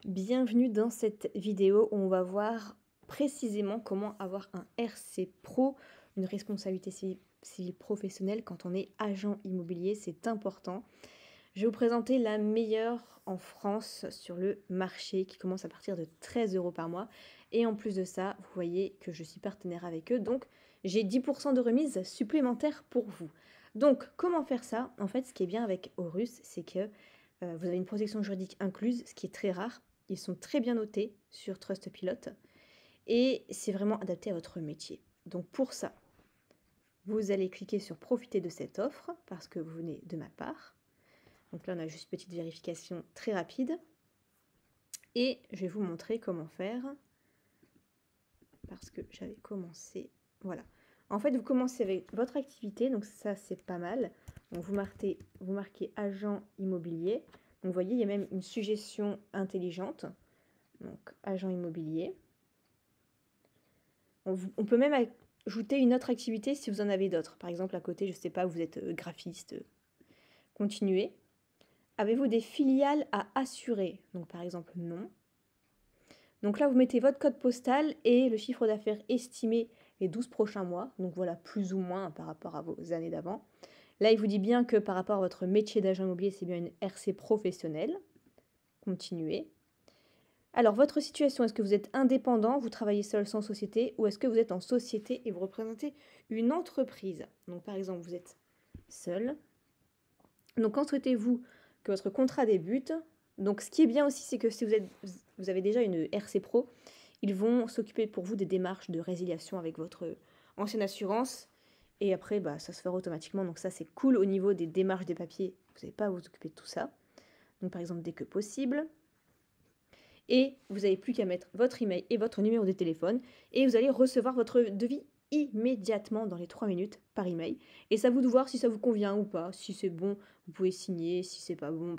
Bienvenue dans cette vidéo où on va voir précisément comment avoir un RC Pro, une responsabilité civile professionnelle quand on est agent immobilier, c'est important. Je vais vous présenter la meilleure en France sur le marché qui commence à partir de 13 € par mois. Et en plus de ça, vous voyez que je suis partenaire avec eux, donc j'ai 10% de remise supplémentaire pour vous. Donc comment faire ça? En fait, ce qui est bien avec Horus, c'est que vous avez une protection juridique incluse, ce qui est très rare. Ils sont très bien notés sur Trustpilot et c'est vraiment adapté à votre métier. Donc pour ça, vous allez cliquer sur profiter de cette offre parce que vous venez de ma part. Donc là, on a juste une petite vérification très rapide. Et je vais vous montrer comment faire parce que j'avais commencé. Voilà. En fait, vous commencez avec votre activité, donc ça, c'est pas mal. Donc vous marquez agent immobilier. Donc vous voyez, il y a même une suggestion intelligente. Donc agent immobilier. On peut même ajouter une autre activité si vous en avez d'autres. Par exemple, à côté, je ne sais pas, vous êtes graphiste. Continuez. Avez-vous des filiales à assurer? Donc par exemple, non. Donc là, vous mettez votre code postal et le chiffre d'affaires estimé les 12 prochains mois. Donc voilà, plus ou moins par rapport à vos années d'avant. Là, il vous dit bien que par rapport à votre métier d'agent immobilier, c'est bien une RC professionnelle. Continuez. Alors, votre situation, est-ce que vous êtes indépendant, vous travaillez seul sans société, ou est-ce que vous êtes en société et vous représentez une entreprise? Donc, par exemple, vous êtes seul. Donc, quand souhaitez-vous que votre contrat débute? Donc, ce qui est bien aussi, c'est que si vous avez déjà une RC Pro, ils vont s'occuper pour vous des démarches de résiliation avec votre ancienne assurance. Et après, ça se fera automatiquement. Donc, ça, c'est cool au niveau des démarches des papiers. Vous n'avez pas à vous occuper de tout ça. Donc, par exemple, dès que possible. Et vous n'avez plus qu'à mettre votre email et votre numéro de téléphone et vous allez recevoir votre devis immédiatement dans les 3 minutes par email. Et ça vous de voir si ça vous convient ou pas. Si c'est bon, vous pouvez signer. Si c'est pas bon,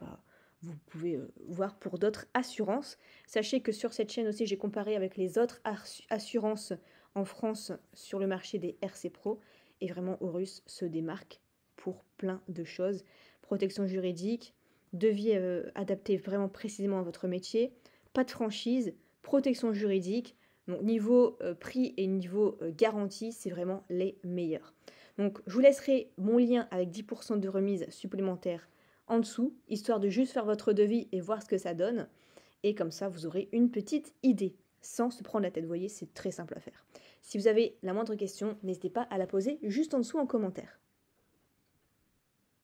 vous pouvez voir pour d'autres assurances. Sachez que sur cette chaîne aussi, j'ai comparé avec les autres assurances en France sur le marché des RC Pro. Et vraiment, Horus se démarque pour plein de choses. Protection juridique, devis adapté vraiment précisément à votre métier, pas de franchise, protection juridique. Donc niveau prix et niveau garantie, c'est vraiment les meilleurs. Donc je vous laisserai mon lien avec 10% de remise supplémentaire en dessous, histoire de juste faire votre devis et voir ce que ça donne. Et comme ça, vous aurez une petite idée, sans se prendre la tête. Vous voyez, c'est très simple à faire. Si vous avez la moindre question, n'hésitez pas à la poser juste en dessous en commentaire.